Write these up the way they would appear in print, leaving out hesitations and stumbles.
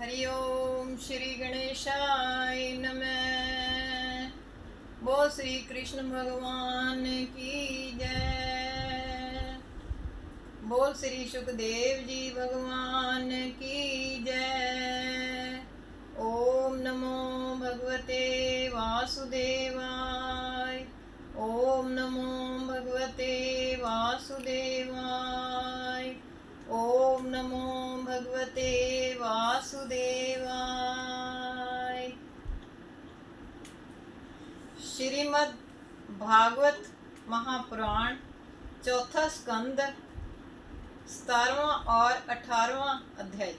हरि ओम श्री गणेशाय नमः। बोल श्री कृष्ण भगवान की जय। बोल श्री सुखदेव जी भगवान की जय। ओम नमो भगवते वासुदेवाय। ओम नमो भगवते वासुदेवाय। ओम नमो भगवते वासुदेवाय। श्रीमद् भागवत महापुराण चौथा स्कंद 17वां और 18वां अध्याय।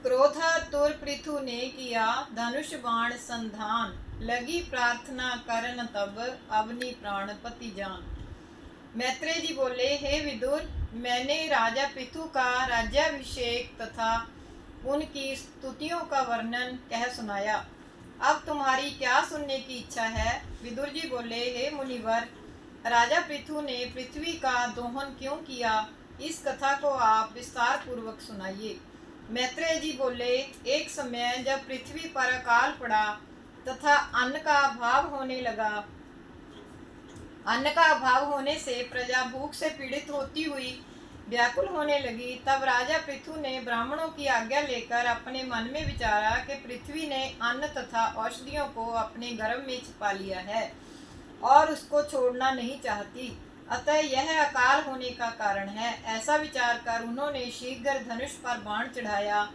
क्रोधातुर पृथु ने किया धनुष बाण संधान, लगी प्रार्थना करन तब अवनि प्राणपति जान। मैत्रेय जी बोले, हे विदुर, मैंने राजा पृथु का राज्याभिषेक तथा उनकी स्तुतियों का वर्णन कह सुनाया। अब तुम्हारी क्या सुनने की इच्छा है? विदुर जी बोले, हे मुनिवर, राजा पृथु ने पृथ्वी का दोहन क्यों किया, इस कथा को आप विस्तार पूर्वक सुनाइए। मैत्रेय जी बोले, एक समय जब पृथ्वी पर अकाल पड़ा तथा अन्न का अभाव होने लगा, अन्न का अभाव होने से प्रजा भूख से पीड़ित होती हुई व्याकुल होने लगी, तब राजा पृथु ने ब्राह्मणों की आज्ञा लेकर अपने मन में विचारा कि पृथ्वी ने अन्न तथा औषधियों को अपने गर्भ में छिपा लिया है और उसको छोड़ना नहीं चाहती, अतः यह अकाल होने का कारण है। ऐसा विचार कर उन्होंने शीघ्र धनुष पर बाण चढ़ाया।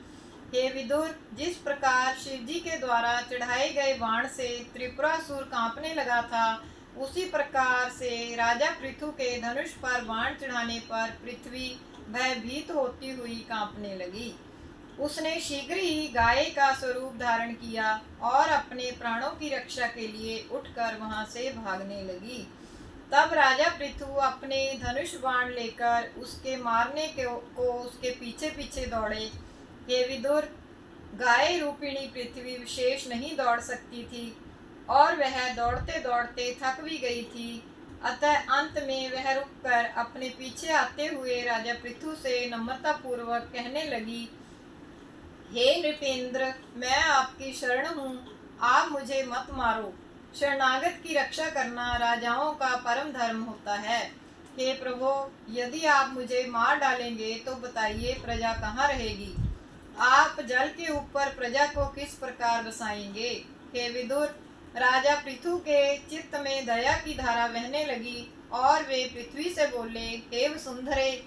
हे विदुर, जिस प्रकार शिवजी के द्वारा चढ़ाए गए बाण से त्रिपुरासुर कांपने लगा था, उसी प्रकार से राजा पृथु के धनुष पर बाण चढ़ाने पर पृथ्वी भयभीत होती हुई कांपने लगी। उसने शीघ्र ही गाय का स्वरूप धारण किया और अपने प्राणों की रक्षा के लिए उठकर वहां से भागने लगी। तब राजा पृथु अपने धनुष बाण लेकर उसके मारने को उसके पीछे पीछे दौड़े। हे विदुर, गाय रूपिणी पृथ्वी विशेष नहीं दौड़ सकती थी और वह दौड़ते दौड़ते थक भी गई थी, अतः अंत में वह रुककर अपने पीछे आते हुए राजा पृथु से नम्रता पूर्वक कहने लगी, हे नृपेंद्र, मैं आपकी शरण हूँ, आप मुझे मत मारो। शरणागत की रक्षा करना राजाओं का परम धर्म होता है। हे प्रभु, यदि आप मुझे मार डालेंगे तो बताइए प्रजा कहाँ रहेगी? आप जल के ऊपर प्रजा को किस प्रकार बसाएंगे? हे विदुर, राजा पृथु के चित्त में दया की धारा बहने लगी और वे पृथ्वी से बोले, हे वसुंधरे,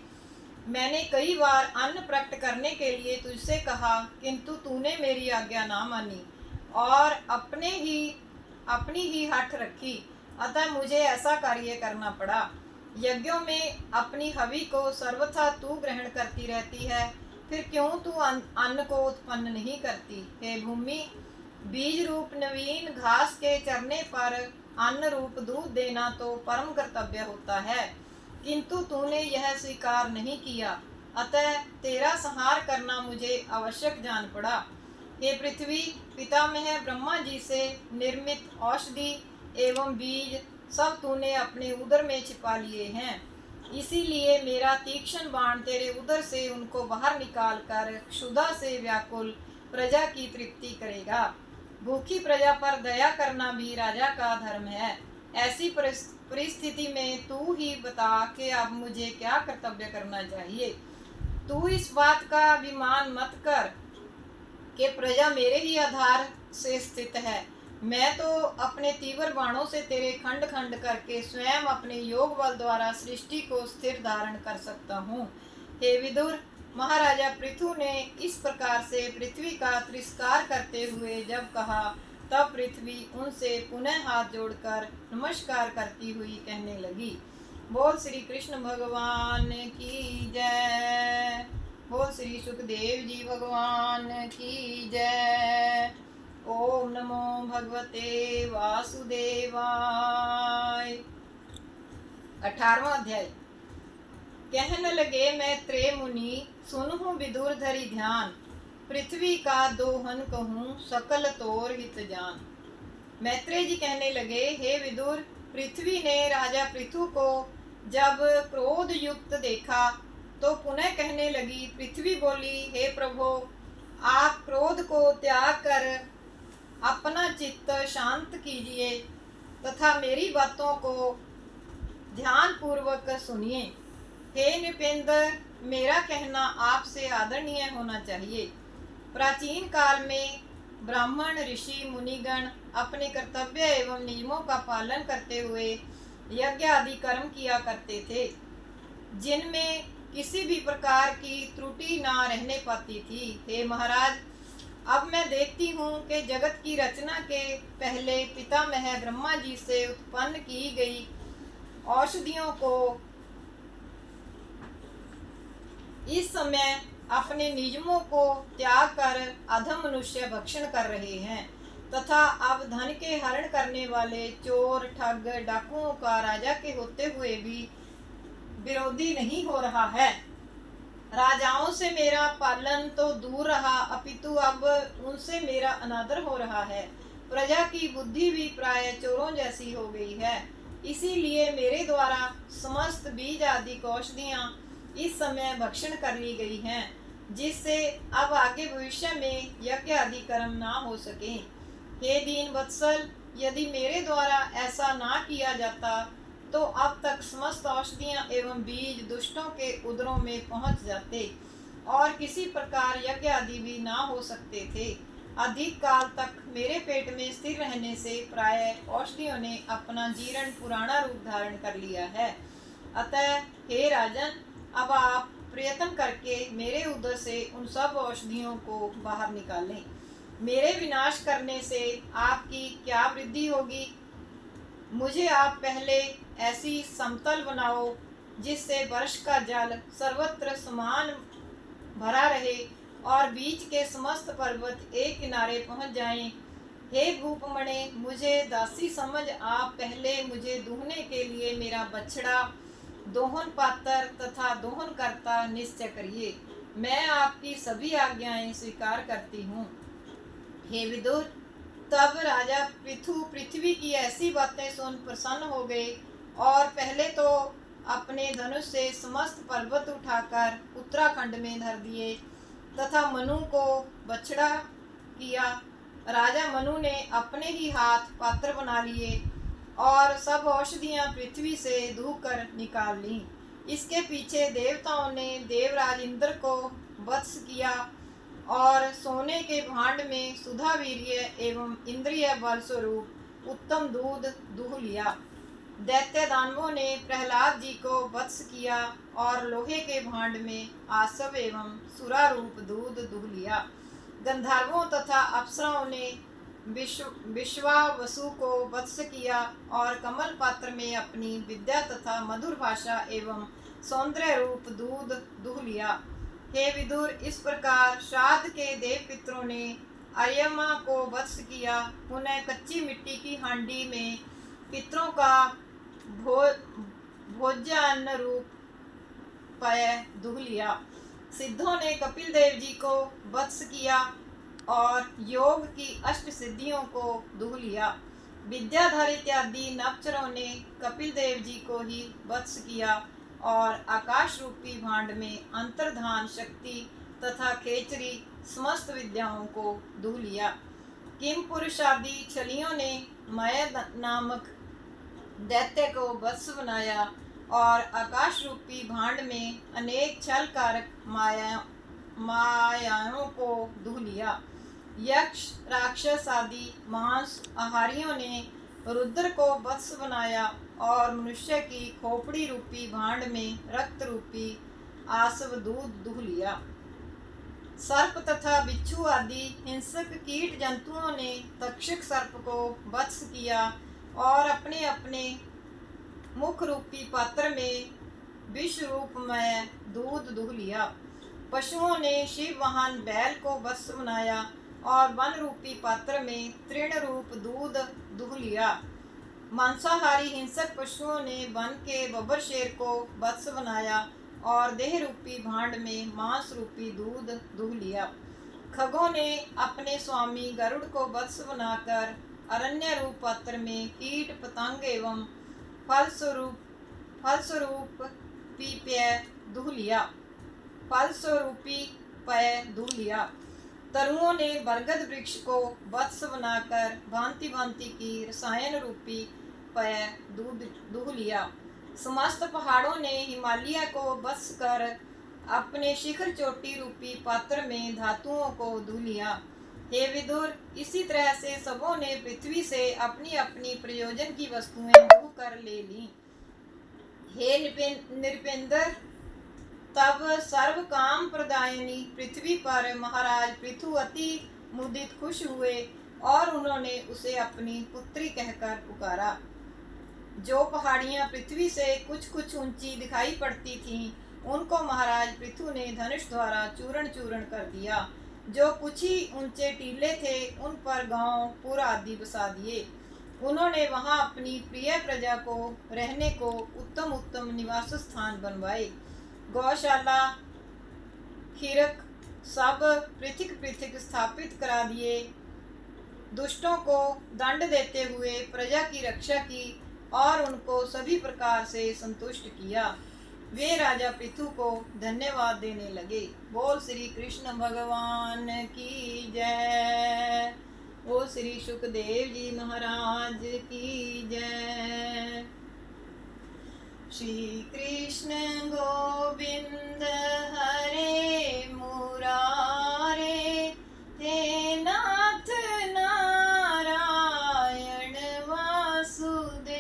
मैंने कई बार अन्न प्रकट करने के लिए तुझसे कहा, किंतु तूने मेरी आज्ञा ना मानी और अपनी ही हठ रखी, अतः मुझे ऐसा कार्य करना पड़ा। यज्ञों में अपनी हवि को सर्वथा तू ग्रहण करती रहती है, फिर क्यों तू अन्न को उत्पन्न नहीं करती? हे भूमि, बीज रूप नवीन घास के चरने पर अन्न रूप दूध देना तो परम कर्तव्य होता है, किंतु तूने यह स्वीकार नहीं किया, अतः तेरा संहार करना मुझे आवश्यक जान पड़ा। हे पृथ्वी, पितामह ब्रह्मा जी से निर्मित औषधि एवं बीज सब तूने अपने उदर में छिपा लिए हैं, इसीलिए मेरा तीक्ष्ण बाण तेरे उदर से उनको बाहर निकाल कर क्षुधा से व्याकुल प्रजा की तृप्ति करेगा। भूखी प्रजा पर दया करना भी राजा का धर्म है। ऐसी परिस्थिति में तू ही बता कि अब मुझे क्या कर्तव्य करना चाहिए। तू इस बात का अभिमान मत कर कि प्रजा मेरे ही आधार से स्थित है। मैं तो अपने तीव्र बाणों से तेरे खंड खंड करके स्वयं अपने योग बल द्वारा सृष्टि को स्थिर धारण कर सकता हूँ। हे विदुर, महाराजा पृथु ने इस प्रकार से पृथ्वी का तिरस्कार करते हुए जब कहा, तब पृथ्वी उनसे पुनः हाथ जोड़कर नमस्कार करती हुई कहने लगी, बोल श्री कृष्ण भगवान की जय। बोल श्री सुखदेव जी भगवान की जय। ओम नमो भगवते वासुदेवाय। 18वां अध्याय। कहने लगे, मैत्रेय मुनि, सुनहु विदुर धरि ध्यान, पृथ्वी का दोहन कहूँ सकल तोर हित जान। मैत्रेय जी कहने लगे, हे विदुर, पृथ्वी ने राजा पृथु को जब क्रोध युक्त देखा तो पुनः कहने लगी। पृथ्वी बोली, हे प्रभो, आप क्रोध को त्याग कर अपना चित्त शांत कीजिए तथा मेरी बातों को ध्यान पूर्वक सुनिए। हे नृपेंद्र, मेरा कहना आपसे आदरणीय होना चाहिए। प्राचीन काल में ब्राह्मण, ऋषि, मुनिगण अपने कर्तव्य एवं नियमों का पालन करते हुए यज्ञ आदि कर्म किया करते थे, जिनमें किसी भी प्रकार की त्रुटि ना रहने पाती थी। हे महाराज, अब मैं देखती हूँ कि जगत की रचना के पहले पितामह ब्रह्मा जी से उत्पन्न की गई औषधियों को इस समय अपने नियमों को त्याग कर अधम मनुष्य भक्षण कर रहे हैं तथा अब धन के हरण करने वाले चोर, ठग, डाकुओं का राजा के होते हुए भी विरोधी नहीं हो रहा है। राजाओं से मेरा पालन तो दूर रहा, अपितु अब उनसे मेरा अनादर हो रहा है। प्रजा की बुद्धि भी प्राय चोरों जैसी हो गई है। इसीलिए मेरे द्वारा समस्त बीज आदि औषधियाँ इस समय भक्षण कर ली गई हैं, जिससे अब आगे भविष्य में यज्ञ आदि कर्म ना हो सके। हे दीन वत्सल, यदि मेरे द्वारा ऐसा ना किया जाता तो अब तक समस्त औषधियाँ एवं बीज दुष्टों के उदरों में पहुँच जाते और किसी प्रकार यज्ञ आदि भी ना हो सकते थे। अधिक काल तक मेरे पेट में स्थिर रहने से प्राय औषधियों ने अपना जीर्ण पुराना रूप धारण कर लिया है। अतः हे राजन, अब आप प्रयत्न करके मेरे उदर से उन सब औषधियों को बाहर निकालें। मेरे विनाश करने से आपकी क्या वृद्धि होगी? मुझे आप पहले ऐसी समतल बनाओ जिससे वर्ष का जल सर्वत्र समान भरा रहे और बीच के समस्त पर्वत एक किनारे पहुंच जाएं। हे भूपमणे, मुझे दासी समझ आप पहले मुझे दूहने के लिए मेरा बछड़ा, दोहन पात्र तथा दोहन करता निश्चय करिए। मैं आपकी सभी आज्ञाएं स्वीकार करती हूँ। हे विदुर, तब राजा पृथ्वी की ऐसी बातें सुन प्रसन्न हो गए और पहले तो अपने धनुष से समस्त पर्वत उठाकर उत्तराखंड में धर दिए तथा मनु को बछड़ा किया। राजा मनु ने अपने ही हाथ पात्र बना लिए और सब औषधियाँ पृथ्वी से धोकर निकाल लीं। इसके पीछे देवताओं ने देवराज इंद्र को वत्स किया और सोने के भांड में सुधा वीर्य एवं इंद्रिय बल स्वरूप उत्तम दूध दूह लिया। दैत्य दानवों ने प्रहलाद जी को वत्स किया और लोहे के भांड में आसव एवं सुरा रूप दूध दूह लिया। गंधर्वों तथा अप्सराओं ने विश्वावसु को वत्स किया और कमल पात्र में अपनी विद्या तथा मधुर भाषा एवं सौंदर्य रूप दूध दूह लिया। हे विदुर, इस प्रकार श्राद्ध के देव पितरों ने अर्यमा को वत्स किया। पुनः कच्ची मिट्टी की हांडी में पितरों का भोज्यान्न रूप पेय दूह लिया। सिद्धों ने कपिल देव जी को वत्स किया और योग की अष्ट सिद्धियों को दूह लिया। विद्याधर इत्यादि नवचरों ने कपिल देव जी को ही वत्स किया और आकाश रूपी भांड में अंतर्धान शक्ति तथा खेचरी समस्त विद्याओं को दूह लिया। किम पुरुष आदि छलियों ने मय नामक दैत्य को वत्स बनाया और आकाश रूपी भांड में अनेक छल कारक मायाओं को दूह लिया। यक्ष, राक्षस आदि मांस आहारियों ने रुद्र को वत्स बनाया और मनुष्य की खोपड़ी रूपी भांड में रक्त रूपी आसव दूध दूह लिया। सर्प तथा बिच्छू आदि हिंसक कीट जंतुओं ने तक्षक सर्प को वत्स किया और अपने अपने मुख रूपी पात्र में विष रूपमय दूध दूह लिया। पशुओं ने शिव वाहन बैल को वत्स बनाया और वन रूपी पात्र में तृण रूप दूध दूह लिया। मांसाहारी हिंसक पशुओं ने वन के बब्बर शेर को वत्स बनाया और देह रूपी भांड में मांस रूपी दूध दूह लिया। खगों ने अपने स्वामी गरुड़ को वत्स बनाकर अरण्य रूप पात्र में कीट पतंग एवं फलस्वरूप पीप्य दूह लिया। फल स्वरूपी पय दूह लिया। तरुओं ने बरगद वृक्ष को वत्स बनाकर भांति भांति की रसायन रूपी पय दूह लिया। समस्त पहाड़ों ने हिमालय को बस कर अपने शिखर चोटी रूपी पात्र में धातुओं को दूह लिया। हे विदुर, इसी तरह से सबों ने पृथ्वी से अपनी अपनी प्रयोजन की वस्तुएं दूह कर ले ली। हे नृपेंद्र, तब सर्व काम प्रदायिनी पृथ्वी पर महाराज पृथु अति मुदित खुश हुए और उन्होंने उसे अपनी पुत्री कहकर पुकारा। जो पहाड़ियां पृथ्वी से कुछ कुछ ऊंची दिखाई पड़ती थीं, उनको महाराज पृथु ने धनुष द्वारा चूर्ण चूर्ण कर दिया। जो कुछ ही ऊंचे टीले थे, उन पर गांव पुर आदि बसा दिए। उन्होंने वहां अपनी प्रिय प्रजा को रहने को उत्तम उत्तम निवास स्थान बनवाए। गौशाला खीरक सब पृथक पृथक स्थापित करा दिए। दुष्टों को दंड देते हुए प्रजा की रक्षा की और उनको सभी प्रकार से संतुष्ट किया। वे राजा पृथु को धन्यवाद देने लगे। बोल श्री कृष्ण भगवान की जय। बोल श्री सुखदेव जी महाराज की जय। श्री कृष्ण गोविंद हरे मुरारे, हे नाथ नारायण वासुदेव।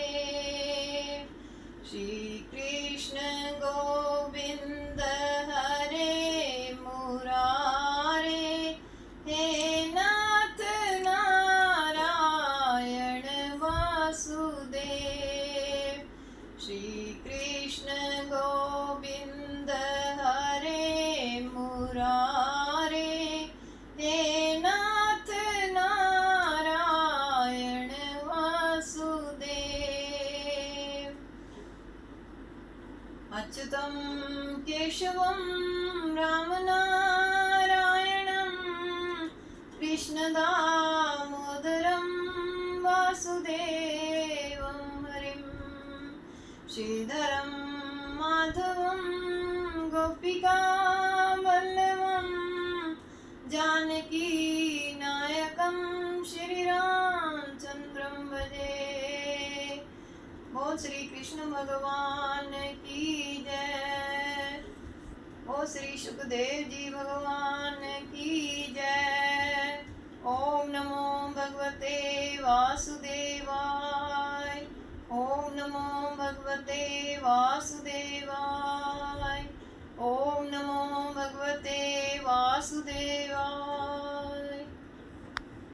श्री कृष्ण गोविंद हरे मुरारे, हे नाथ नारायण वासुदेव। श्री कृष्ण गोविंद हरे मुरारे, हे नाथ नारायण वासुदेव। अच्युतं केशवं राम नारायणं, कृष्ण दामोदरं वासुदेवं हरिं, श्रीधरं माधवं गोपिका वल्लभं, जानकी नायकं श्रीरामचंद्रं भजे। बोल श्री कृष्ण भगवान की जय। बोल श्री सुखदेव जी भगवान की जय। ओम नमो भगवते वासुदेवाय। ओम नमो भगवते वासुदेवाय। ओम नमो भगवते वासुदेवाय।